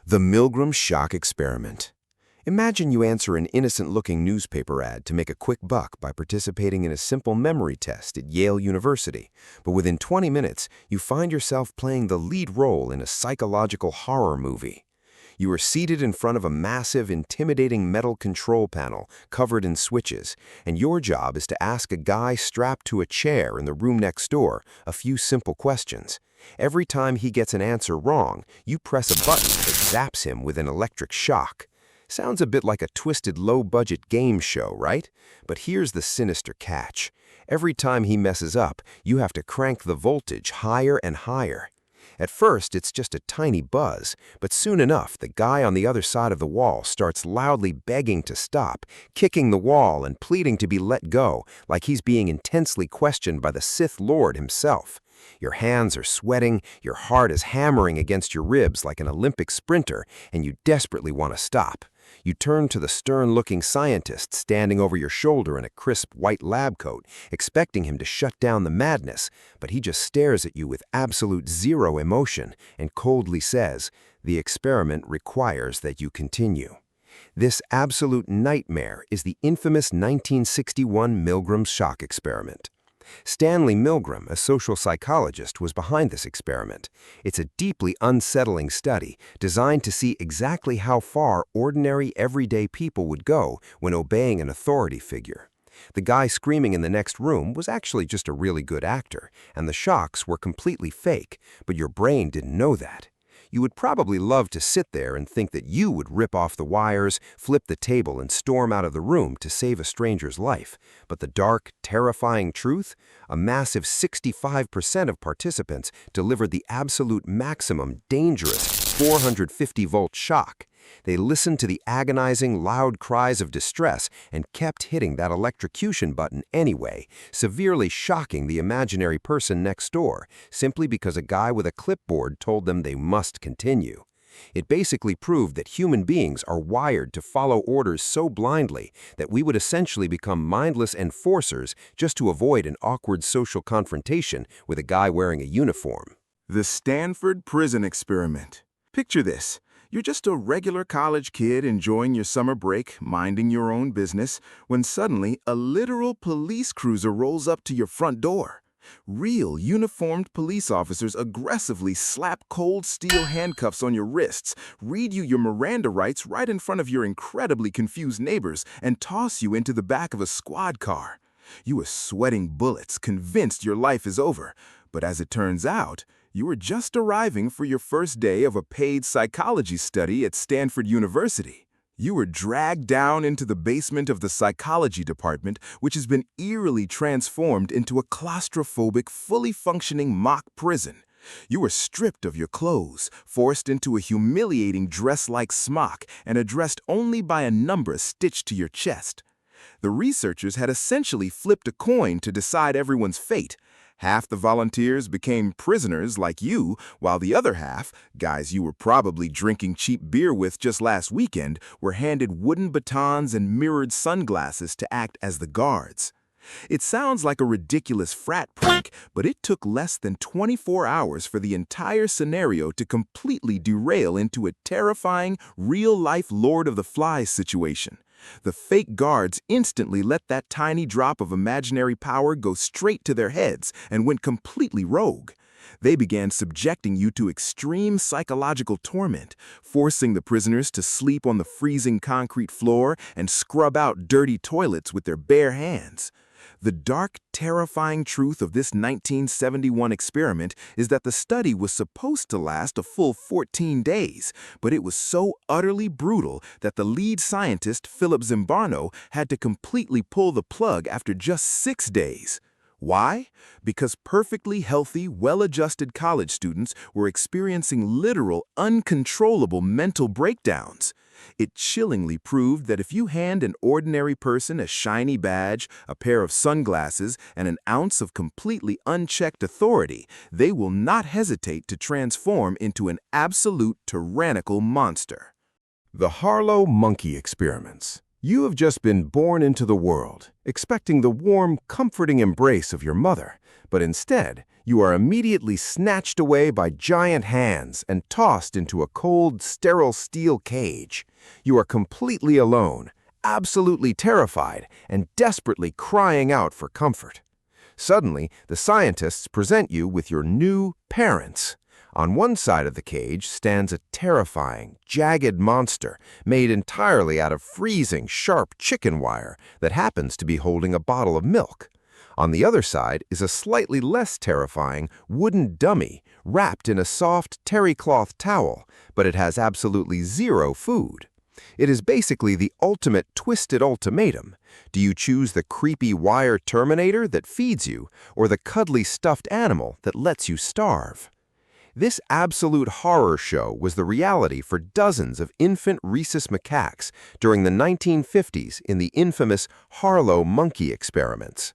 The Milgram shock experiment. Imagine you answer an innocent-looking newspaper ad to make a quick buck by participating in a simple memory test at Yale University, but within 20 minutes, you find yourself playing the lead role in a psychological horror movie. You are seated in front of a massive, intimidating metal control panel covered in switches, and your job is to ask a guy strapped to a chair in the room next door a few simple questions. Every time he gets an answer wrong, you press a button that zaps him with an electric shock. Sounds a bit like a twisted low-budget game show, right? But here's the sinister catch. Every time he messes up, you have to crank the voltage higher and higher. At first, it's just a tiny buzz, but soon enough, the guy on the other side of the wall starts loudly begging to stop, kicking the wall and pleading to be let go, like he's being intensely questioned by the Sith Lord himself. Your hands are sweating, your heart is hammering against your ribs like an Olympic sprinter, and you desperately want to stop. You turn to the stern-looking scientist standing over your shoulder in a crisp white lab coat, expecting him to shut down the madness, but he just stares at you with absolute zero emotion and coldly says, "The experiment requires that you continue." This absolute nightmare is the infamous 1961 Milgram shock experiment. Stanley Milgram, a social psychologist, was behind this experiment. It's a deeply unsettling study designed to see exactly how far ordinary, everyday people would go when obeying an authority figure. The guy screaming in the next room was actually just a really good actor, and the shocks were completely fake, but your brain didn't know that. You would probably love to sit there and think that you would rip off the wires, flip the table, and storm out of the room to save a stranger's life. But the dark, terrifying truth? A massive 65% of participants delivered the absolute maximum dangerous 450-volt shock. They listened to the agonizing, loud cries of distress and kept hitting that electrocution button anyway, severely shocking the imaginary person next door, simply because a guy with a clipboard told them they must continue. It basically proved that human beings are wired to follow orders so blindly that we would essentially become mindless enforcers just to avoid an awkward social confrontation with a guy wearing a uniform. The Stanford prison experiment. Picture this. You're just a regular college kid enjoying your summer break, minding your own business, when suddenly a literal police cruiser rolls up to your front door. Real uniformed police officers aggressively slap cold steel handcuffs on your wrists, read you your Miranda rights right in front of your incredibly confused neighbors, and toss you into the back of a squad car. You are sweating bullets, convinced your life is over. But as it turns out, you were just arriving for your first day of a paid psychology study at Stanford University. You were dragged down into the basement of the psychology department, which has been eerily transformed into a claustrophobic, fully functioning mock prison. You were stripped of your clothes, forced into a humiliating dress-like smock, and addressed only by a number stitched to your chest. The researchers had essentially flipped a coin to decide everyone's fate. Half the volunteers became prisoners like you, while the other half, guys you were probably drinking cheap beer with just last weekend, were handed wooden batons and mirrored sunglasses to act as the guards. It sounds like a ridiculous frat prank, but it took less than 24 hours for the entire scenario to completely derail into a terrifying, real-life Lord of the Flies situation. The fake guards instantly let that tiny drop of imaginary power go straight to their heads and went completely rogue. They began subjecting you to extreme psychological torment, forcing the prisoners to sleep on the freezing concrete floor and scrub out dirty toilets with their bare hands. The dark, terrifying truth of this 1971 experiment is that the study was supposed to last a full 14 days, but it was so utterly brutal that the lead scientist, Philip Zimbardo, had to completely pull the plug after just 6 days. Why? Because perfectly healthy, well-adjusted college students were experiencing literal, uncontrollable mental breakdowns. It chillingly proved that if you hand an ordinary person a shiny badge, a pair of sunglasses, and an ounce of completely unchecked authority, they will not hesitate to transform into an absolute tyrannical monster. The Harlow monkey experiments. You have just been born into the world, expecting the warm, comforting embrace of your mother, but instead, You are immediately snatched away by giant hands and tossed into a cold, sterile steel cage. You are completely alone, absolutely terrified, and desperately crying out for comfort. Suddenly, the scientists present you with your new parents. On one side of the cage stands a terrifying, jagged monster made entirely out of freezing, sharp chicken wire that happens to be holding a bottle of milk. On the other side is a slightly less terrifying wooden dummy wrapped in a soft terry cloth towel, but it has absolutely zero food. It is basically the ultimate twisted ultimatum. Do you choose the creepy wire Terminator that feeds you, or the cuddly stuffed animal that lets you starve? This absolute horror show was the reality for dozens of infant rhesus macaques during the 1950s in the infamous Harlow monkey experiments.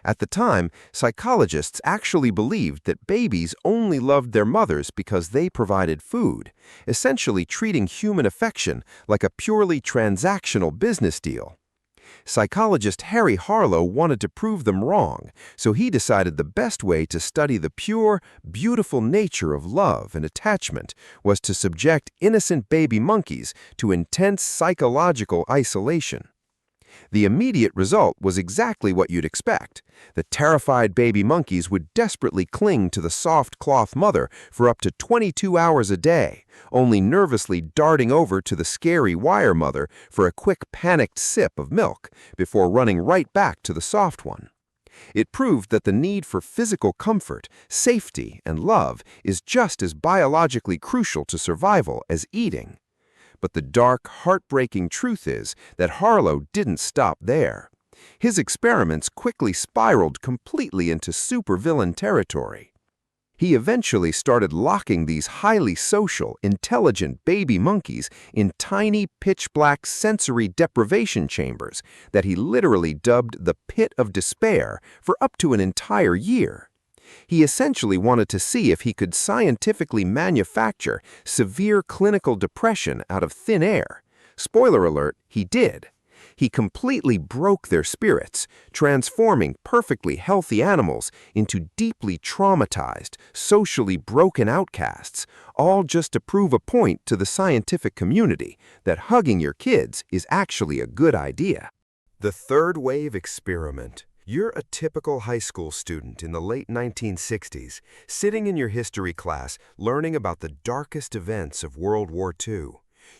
At the time, psychologists actually believed that babies only loved their mothers because they provided food, essentially treating human affection like a purely transactional business deal. Psychologist Harlow wanted to prove them wrong, so he decided the best way to study the pure, beautiful nature of love and attachment was to subject innocent baby monkeys to intense psychological isolation. The immediate result was exactly what you'd expect. The terrified baby monkeys would desperately cling to the soft cloth mother for up to 22 hours a day, only nervously darting over to the scary wire mother for a quick panicked sip of milk before running right back to the soft one. It proved that the need for physical comfort, safety, and love is just as biologically crucial to survival as eating. But the dark, heartbreaking truth is that Harlow didn't stop there. His experiments quickly spiraled completely into supervillain territory. He eventually started locking these highly social, intelligent baby monkeys in tiny, pitch-black sensory deprivation chambers that he literally dubbed the Pit of Despair for up to an entire year. He essentially wanted to see if he could scientifically manufacture severe clinical depression out of thin air. Spoiler alert, he did. He completely broke their spirits, transforming perfectly healthy animals into deeply traumatized, socially broken outcasts, all just to prove a point to the scientific community that hugging your kids is actually a good idea. The third wave experiment. You're a typical high school student in the late 1960s, sitting in your history class learning about the darkest events of World War II.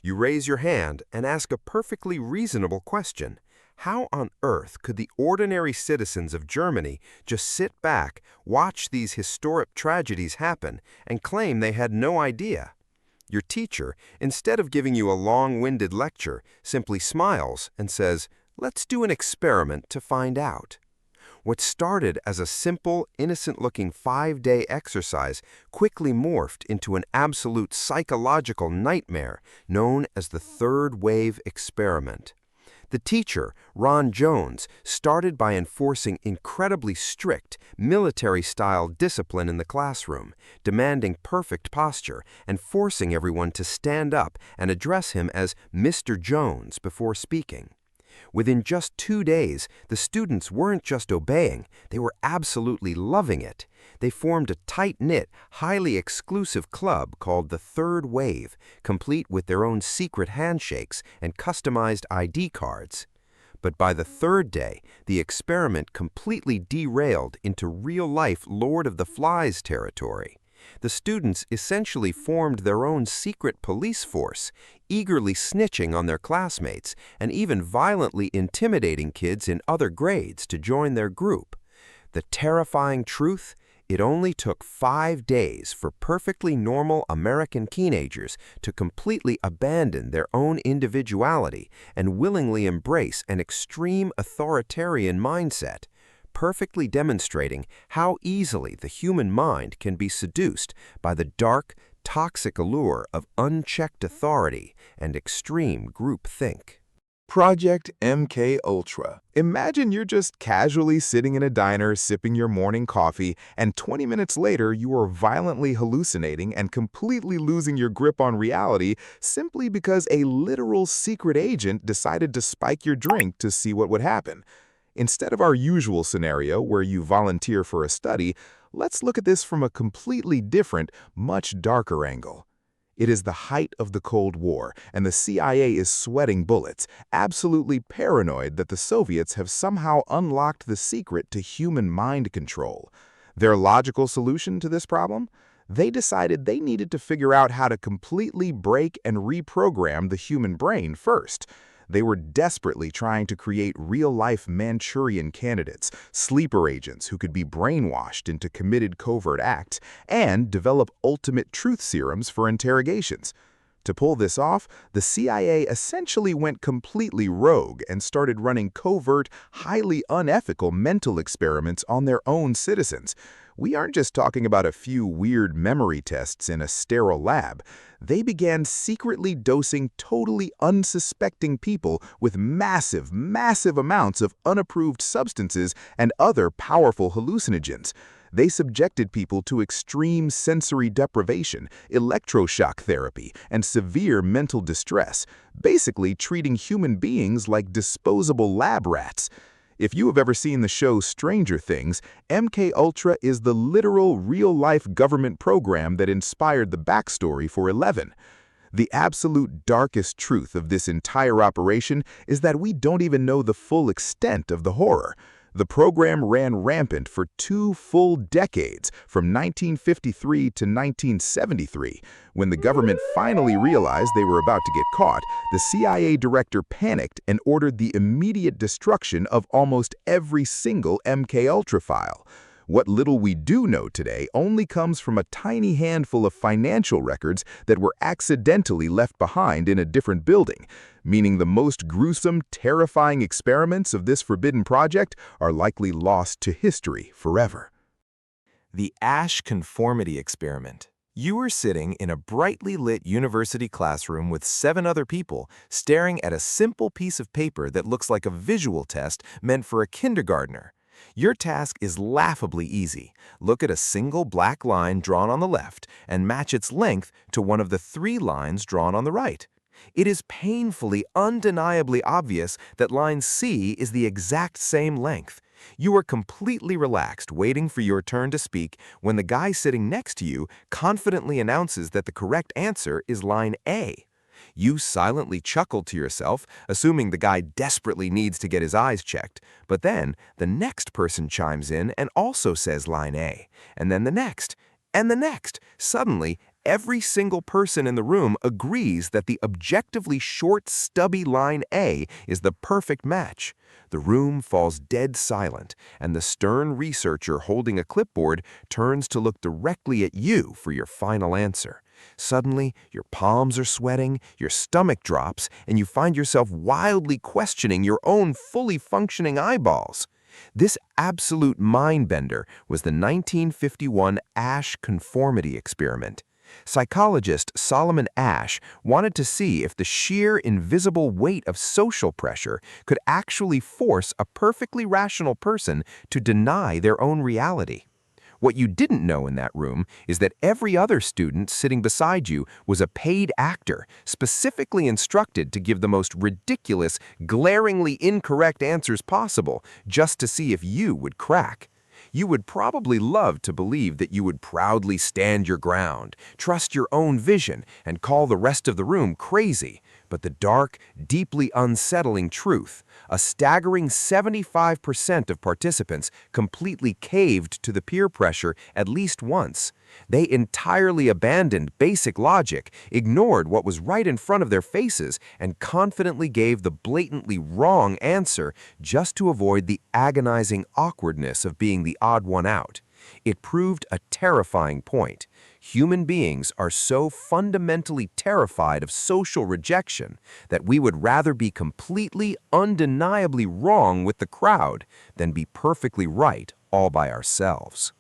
You raise your hand and ask a perfectly reasonable question. How on earth could the ordinary citizens of Germany just sit back, watch these historic tragedies happen, and claim they had no idea? Your teacher, instead of giving you a long-winded lecture, simply smiles and says, "Let's do an experiment to find out." What started as a simple, innocent-looking 5-day exercise quickly morphed into an absolute psychological nightmare known as the third wave experiment. The teacher, Ron Jones, started by enforcing incredibly strict, military-style discipline in the classroom, demanding perfect posture and forcing everyone to stand up and address him as Mr. Jones before speaking. Within just 2 days, the students weren't just obeying, they were absolutely loving it. They formed a tight-knit, highly exclusive club called the Third Wave, complete with their own secret handshakes and customized ID cards. But by the third day, the experiment completely derailed into real-life Lord of the Flies territory. The students essentially formed their own secret police force, eagerly snitching on their classmates and even violently intimidating kids in other grades to join their group. The terrifying truth? It only took 5 days for perfectly normal American teenagers to completely abandon their own individuality and willingly embrace an extreme authoritarian mindset, perfectly demonstrating how easily the human mind can be seduced by the dark, toxic allure of unchecked authority and extreme groupthink. Project MKUltra. Imagine you're just casually sitting in a diner sipping your morning coffee, and 20 minutes later you are violently hallucinating and completely losing your grip on reality simply because a literal secret agent decided to spike your drink to see what would happen. Instead of our usual scenario where you volunteer for a study, Let's look at this from a completely different, much darker angle. It is the height of the Cold War, and the CIA is sweating bullets, absolutely paranoid that the Soviets have somehow unlocked the secret to human mind control. Their logical solution to this problem? They decided they needed to figure out how to completely break and reprogram the human brain first. They were desperately trying to create real-life Manchurian candidates, sleeper agents who could be brainwashed into committed covert acts, and develop ultimate truth serums for interrogations. To pull this off, the CIA essentially went completely rogue and started running covert, highly unethical mental experiments on their own citizens. We aren't just talking about a few weird memory tests in a sterile lab. They began secretly dosing totally unsuspecting people with massive amounts of unapproved substances and other powerful hallucinogens. They subjected people to extreme sensory deprivation, electroshock therapy, and severe mental distress, basically treating human beings like disposable lab rats. If you have ever seen the show Stranger Things, MKUltra is the literal real-life government program that inspired the backstory for 11. The absolute darkest truth of this entire operation is that we don't even know the full extent of the horror. The program ran rampant for 2 full decades, from 1953 to 1973. When the government finally realized they were about to get caught, the CIA director panicked and ordered the immediate destruction of almost every single MKUltra file. What little we do know today only comes from a tiny handful of financial records that were accidentally left behind in a different building, meaning the most gruesome, terrifying experiments of this forbidden project are likely lost to history forever. The Asch conformity experiment. You were sitting in a brightly lit university classroom with 7 other people staring at a simple piece of paper that looks like a visual test meant for a kindergartner. Your task is laughably easy. Look at a single black line drawn on the left and match its length to one of the 3 lines drawn on the right. It is painfully, undeniably obvious that line C is the exact same length. You are completely relaxed, waiting for your turn to speak, when the guy sitting next to you confidently announces that the correct answer is line A. You silently chuckle to yourself, assuming the guy desperately needs to get his eyes checked. But then, the next person chimes in and also says line A, and then the next, and the next. Suddenly, every single person in the room agrees that the objectively short, stubby line A is the perfect match. The room falls dead silent, and the stern researcher holding a clipboard turns to look directly at you for your final answer. Suddenly, your palms are sweating, your stomach drops, and you find yourself wildly questioning your own fully functioning eyeballs. This absolute mind-bender was the 1951 Asch conformity experiment. Psychologist Solomon Asch wanted to see if the sheer invisible weight of social pressure could actually force a perfectly rational person to deny their own reality. What you didn't know in that room is that every other student sitting beside you was a paid actor, specifically instructed to give the most ridiculous, glaringly incorrect answers possible, just to see if you would crack. You would probably love to believe that you would proudly stand your ground, trust your own vision, and call the rest of the room crazy. But the dark, deeply unsettling truth, a staggering 75% of participants completely caved to the peer pressure at least once. They entirely abandoned basic logic, ignored what was right in front of their faces, and confidently gave the blatantly wrong answer just to avoid the agonizing awkwardness of being the odd one out. It proved a terrifying point. Human beings are so fundamentally terrified of social rejection that we would rather be completely, undeniably wrong with the crowd than be perfectly right all by ourselves.